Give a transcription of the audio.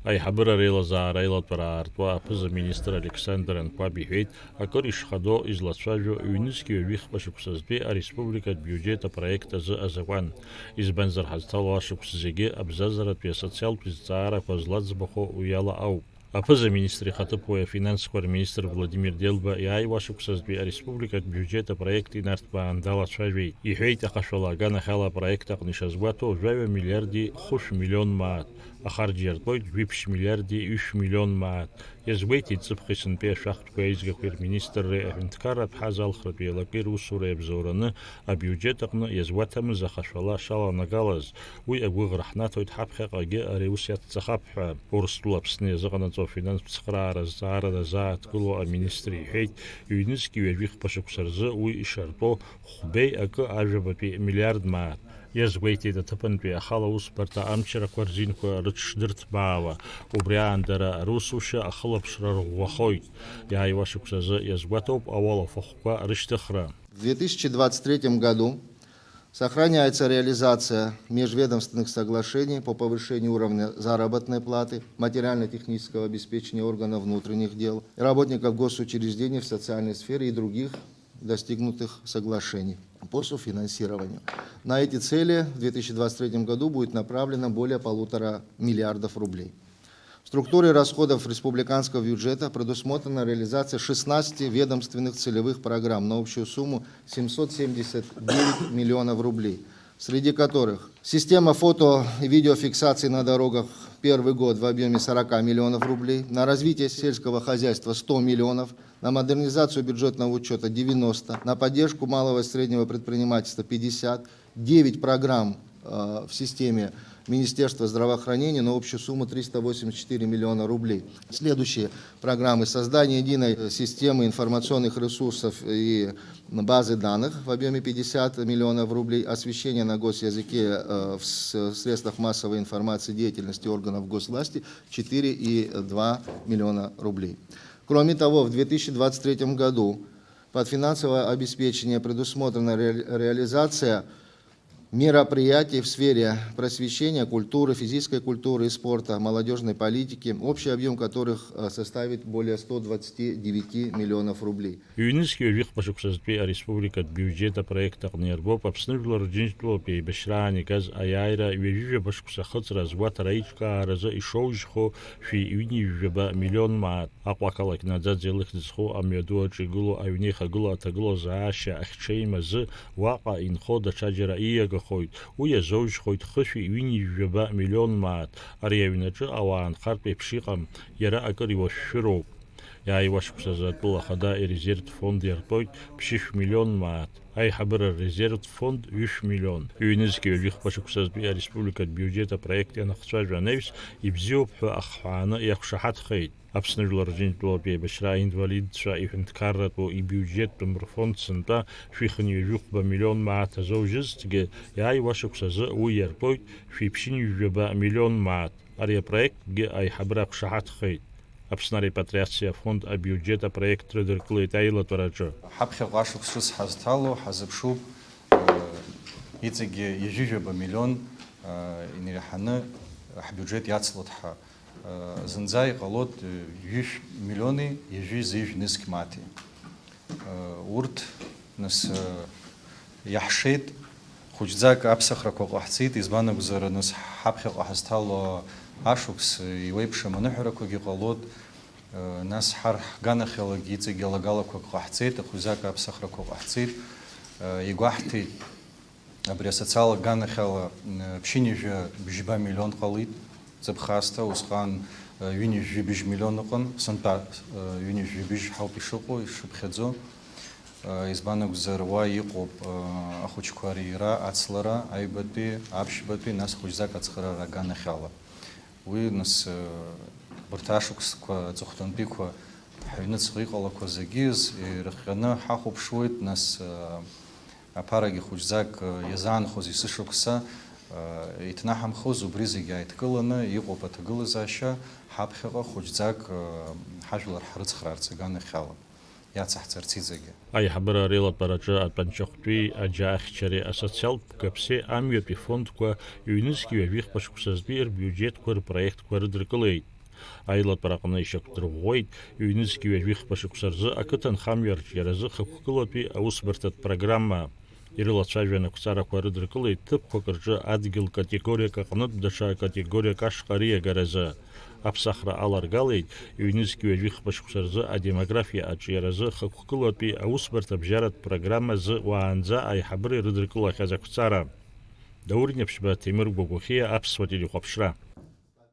Аиҳабыра реилазаара еилатәараартуа аԥыза-министр Александр Анқәаб иҳәеит, акыр ишхадоу излацәажәо ҩ-ки ҩ-хԥа шықәсазтәи ареспубликатә биуџьет апроект азы азакәан. Избанзар ҳазҭало ашықәс зегьы абзазаратәи асоциалтә зҵаарақәа злаӡбахо уи ала ауп. Аԥыза-министр ихаҭыԥуаҩ афинансқәа рминистр Владимир Делба иааиуа ашықәсазтәи ареспубликатә биуџьет апроект инарҭбаан далацәажәеит. Иҳәеит, аҟашәала аганахьала апроект аҟны ишазгәаҭо 1 миллиарди 5 миллион маат. Ахарџь иартәоит 2 миллиарди 1 миллион маат. Иазгәеиҭеит ҵыԥх Сынтәи ашәахтәқәеи аизгақәеи рминистрреи аҳәынҭқарратә ҳазалхратәи алакеи русуреи абзоураны абиуџьет аҟны иазгәаҭамыз ахашәала шаланагалаз. Уи агәыӷра ҳнаҭоит ҳаԥхьаҟагьы ари аус иацҵахап ҳәа. Урыстәыла Аԥсны иазыҟанаҵо афинанстә цхыраара зҵаарада заааҭгыло аминистр иҳәеит, ҩ-ки ҩажәи-хԥа шықәса рзы уи ишартәо хәбеи акы ажәабатәи миллиард маат. Иазгәеиҭеит аҭыԥантәи ахала аусбарҭа амчрақәа рзинқәа рыҽшдырҭбаауа. Убри аандара русушьа ахылаԥшра рӷәӷәахоит. Иааиуа шықәс азы иазгәаҭоуп ауалафахәқәа рышьҭыхра. В 2023 году сохраняется реализация межведомственных соглашений по повышению уровня заработной платы, материально-технического обеспечения органов внутренних дел, работников госучреждений в социальной сфере и других достигнутых соглашений по софинансированию. На эти цели в 2023 году будет направлено более 1,5 миллиарда рублей. В структуре расходов республиканского бюджета предусмотрена реализация 16 ведомственных целевых программ на общую сумму 779 миллионов рублей, среди которых система фото- и видеофиксации на дорогах первый год в объеме 40 миллионов рублей, на развитие сельского хозяйства 100 миллионов, на модернизацию бюджетного учета 90, на поддержку малого и среднего предпринимательства 50, 9 программ в системе Министерства здравоохранения на общую сумму 384 миллиона рублей. Следующие программы: создание единой системы информационных ресурсов и базы данных в объеме 50 миллионов рублей, освещение на госязыке в средствах массовой информации деятельности органов госвласти 4,2 миллиона рублей. Кроме того, в 2023 году под финансовое обеспечение предусмотрена реализация мероприятий в сфере просвещения, культуры, физической культуры и спорта, молодежной политики, общий объем которых составит более 129 миллионов рублей. ЮНЕСКО ҩ-хԥа шықәсазтәи ареспубликатә биуџьет апроект аҟны иарбоуп Аԥсны Жәлар Рџьынџьтәылатә еибашьраан игаз аиааира ҩажәижәаба шықәса хыҵра азгәаҭара аиҿкааразы ишоужьхо 1,7 миллион маат. Аҟәа ақалақь наӡаӡа илыхьӡызхо амҩаду аҿы игылоу аҩны ихагылоу аҭагылазаашьа ахьҽеимазы уаҟа инхо даҽаџьара ииагахоит. Уи иазоужьхоит 1,7 миллион маат. Ари аҩнаҿы ауаа нхартә еиԥш иҟам, иара акыр иуашәшәыроуп. Иааиуа шықәсазы атәыла ахада ирезервтә фонд иартәоит 5 миллион маат. Аиҳабыра резервтә фонд 1 миллион. ЮНЕСКО ҩажәи-хԥа шықәсазтәи ареспубликатә биуџьет апроект ианахцәажәа анаҩс ибзиоуп ҳәа ахҳәааны иақәшаҳаҭхеит. Аԥсны Жәлар Рџьынџьтәылатә еибашьра аинвалидцәа иҳәынҭқарратәу ибиуџьеттә мырфонд сынтәа 1,7 миллион маат азоужьызҭгьы иааиуа шықәсазы уи иартәоит 2,7 миллион маат. Ари апроектгьы аиҳабыра ақәшаҳаҭхеит. Аԥсны арепатриациа фонд абиуџьет апроект рыдыркылеит аилатәараҿы. Ҳаԥхьаҟа ашықәс ҿыц ҳазҭало ҳазыԥшуп иҵегьы 1,7 миллион инеиҳаны ҳбиуџьет иацлоит зынӡа иҟалоит 2 миллиони 1,7 маати. Урҭ нас иаҳшеит хәыҷӡак аԥсахрақәа ҟаҳҵеит, избан акәзар нас ҳаԥхьаҟа ҳазҭало ашықәс иуеиԥшым аныҳәарақәагьы ҟалоит, нас ҳар ҳганахьалагьы иҵегьы алагалақәак ҟаҳҵеит, ахәыҷӡак аԥсахрақәа ҟаҳҵеит, игәаҳҭеит абри асоциалак ганахьала 1,7 миллион ҟалеит. Ҵыԥхасҭа усҟан 1,7 миллион ыҟан, сынтәа 1,7 ҳауп ишыҟоу, ишыԥхьаӡо. Избан акәзар уа иҟоуп ахәыҷқәа ариира, ацлара, аҩбатәи, аԥшьбатәи, нас хәыҷӡак ацхыраара аганахьала. Уи нас урҭ ашықәсқәа аҵыхәтәантәиқәа ҳаҩныҵҟа иҟалақәа зегьы ирыхҟьаны ҳахәаԥшуеит, нас аԥарагьы хәыҷӡак иазаанхоз есышықәса иҭнаҳамхоз убри зегьы ааидкыланы иҟоуп аҭагылазаашьа ҳаԥхьаҟа хәыҷӡак ҳажәлар ҳрыцхраарц аганахьала иацаҳҵарц иҵегьы. Аиҳабыра реилатәараҿы атәанчахәтәи аџьаахьчареи асоциалтә гаԥсеи амҩатәи фондқәа ЮНЕСКО ҩажәи-хԥа шықәсазтәи рбиуџьетқәа рпроектқәа рыдыркылеит. Аилатәара аҟны ишьақәдырӷәӷәеит ҩ-нызқьи ҩажәихԥа шықәса рзы ақыҭанхамҩарҿиаразы хықәкылатәи аусбарҭатә программа. Ирылацәажәан ақәҵарақәа рыдыркылеит ҭыԥқәак рҿы адгьыл категориак аҟнытә даҽа категориак ашҟа риагаразы. Аԥсахра аларгалеит ҩ-нызқьи ҩажәихԥа шықәса рзы адемографиа аҿиаразы хықәкылатәи аусбарҭа бжьаратә программазы уаанӡа аиҳабыра ирыдыркылахьаз ақәҵара. Даурниаԥшьба, Ҭемыр Гәагәахиа, Аԥсуа телехәаԥшра.